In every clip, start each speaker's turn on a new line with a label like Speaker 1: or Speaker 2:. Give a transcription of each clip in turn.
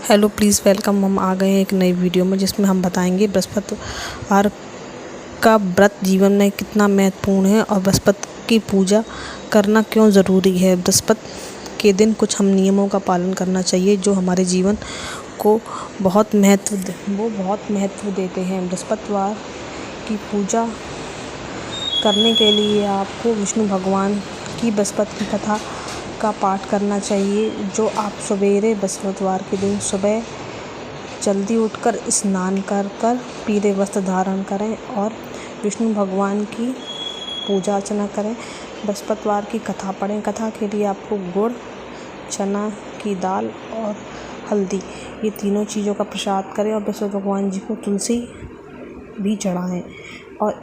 Speaker 1: Hello please welcome. हम आ गए हैं एक नई वीडियो में जिसमें हम बताएंगे बृहस्पतिवार का व्रत जीवन में कितना महत्वपूर्ण है और बृहस्पति की पूजा करना क्यों ज़रूरी है। बृहस्पति के दिन कुछ हम नियमों का पालन करना चाहिए जो हमारे जीवन को बहुत महत्व देते हैं। बृहस्पतिवार की पूजा करने के लिए आपको विष्णु भगवान की बृहस्पति की कथा का पाठ करना चाहिए, जो आप सवेरे बृहस्पतिवार के दिन सुबह जल्दी उठकर स्नान कर पीले वस्त्र धारण करें और विष्णु भगवान की पूजा अर्चना करें। बृहस्पतिवार की कथा पढ़ें। कथा के लिए आपको गुड़, चना की दाल और हल्दी, ये तीनों चीज़ों का प्रसाद करें और बृहस्पति भगवान जी को तुलसी भी चढ़ाएं और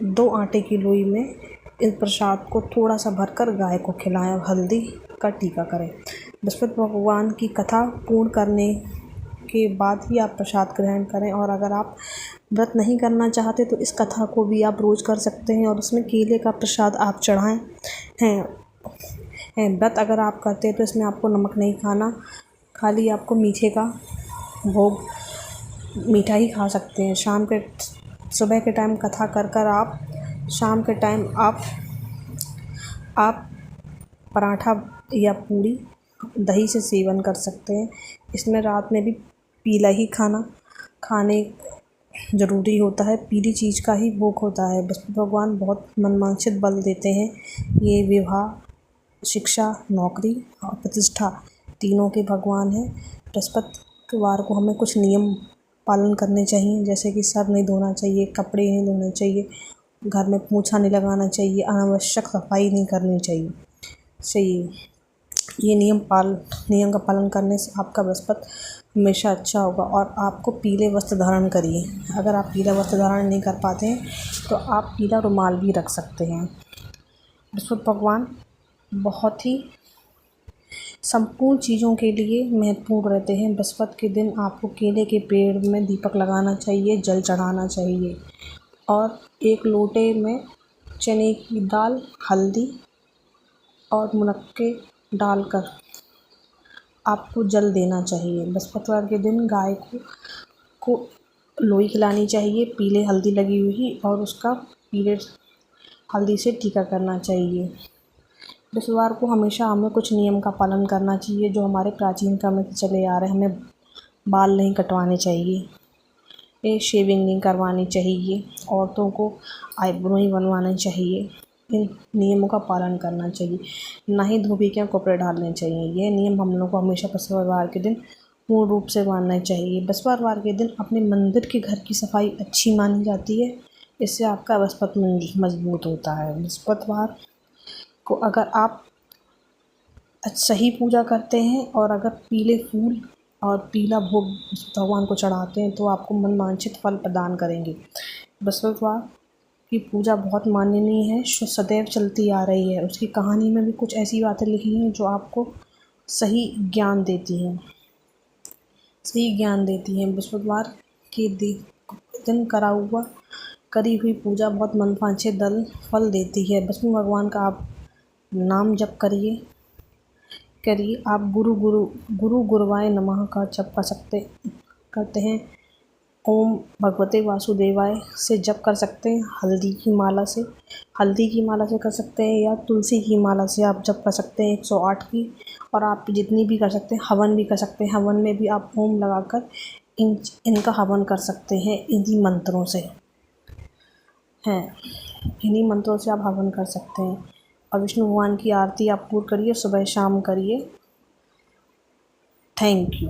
Speaker 1: दो आटे की लोई में इस प्रसाद को थोड़ा सा भरकर गाय को खिलाएं और हल्दी का टीका करें। बृहस्पति भगवान की कथा पूर्ण करने के बाद ही आप प्रसाद ग्रहण करें। और अगर आप व्रत नहीं करना चाहते तो इस कथा को भी आप रोज़ कर सकते हैं और उसमें केले का प्रसाद आप चढ़ाएं हैं। व्रत अगर आप करते हैं तो इसमें आपको नमक नहीं खाना, खाली आपको मीठा ही खा सकते हैं। सुबह के टाइम कथा कर आप शाम के टाइम आप पराठा या पूड़ी दही से सेवन कर सकते हैं। इसमें रात में भी पीला ही खाने ज़रूरी होता है। पीली चीज़ का ही भोग होता है। बृहस्पति भगवान बहुत मनवांछित बल देते हैं। ये विवाह, शिक्षा, नौकरी और प्रतिष्ठा तीनों के भगवान हैं। बृहस्पतिवार को हमें कुछ नियम पालन करने चाहिए, जैसे कि सर नहीं धोना चाहिए, कपड़े नहीं धोने चाहिए, घर में पोछा नहीं लगाना चाहिए, अनावश्यक सफाई नहीं करनी चाहिए। ये नियम का पालन करने से आपका बृहस्पति हमेशा अच्छा होगा। और आपको पीले वस्त्र धारण करिए। अगर आप पीला वस्त्र धारण नहीं कर पाते हैं तो आप पीला रुमाल भी रख सकते हैं। बृहस्पति भगवान बहुत ही संपूर्ण चीज़ों के लिए महत्वपूर्ण रहते हैं। बृहस्पति के दिन आपको केले के पेड़ में दीपक लगाना चाहिए, जल चढ़ाना चाहिए और एक लोटे में चने की दाल, हल्दी और मुनक्के डालकर आपको जल देना चाहिए। बृहस्पतिवार के दिन गाय को लोई खिलानी चाहिए पीले हल्दी लगी हुई और उसका पीले हल्दी से टीका करना चाहिए। बृहस्पतिवार को हमेशा हमें कुछ नियम का पालन करना चाहिए जो हमारे प्राचीन काल से चले आ रहे हैं। हमें बाल नहीं कटवाने चाहिए, शेविंग नहीं करवानी चाहिए, औरतों को आईब्रो नहीं बनवाना चाहिए। इन नियमों का पालन करना चाहिए। ना ही धोबी के कपड़े डालने चाहिए। ये नियम हम लोग को हमेशा बृहस्पतिवार के दिन पूर्ण रूप से मानना चाहिए। बृहस्पतिवार के दिन अपने मंदिर के घर की सफाई अच्छी मानी जाती है। इससे आपका बृहस्पति मजबूत होता है। बृहस्पतिवार को अगर आप सही पूजा करते हैं और अगर पीले फूल और पीला भोग भगवान को चढ़ाते हैं तो आपको मनवांछित फल प्रदान करेंगे। बृहस्पतिवार की पूजा बहुत माननीय है, सदैव चलती आ रही है। उसकी कहानी में भी कुछ ऐसी बातें लिखी हैं जो आपको सही ज्ञान देती हैं। बृहस्पतिवार के दिन करी हुई पूजा बहुत मनवांछित फल देती है। विष्णु भगवान का आप नाम जप करिए। आप गुरु गुरुवाय नमः का जप करते हैं। ओम भगवते वासुदेवाय से जप कर सकते हैं। हल्दी की माला से कर सकते हैं या तुलसी की माला से आप जप कर सकते हैं 108 की। और आप जितनी भी कर सकते हैं, हवन भी कर सकते हैं। हवन में भी आप ओम लगाकर इनका हवन कर सकते हैं। इन्हीं मंत्रों से आप हवन कर सकते हैं। और विष्णु भगवान की आरती आप पूर्ण करिए, सुबह शाम करिए। Thank you.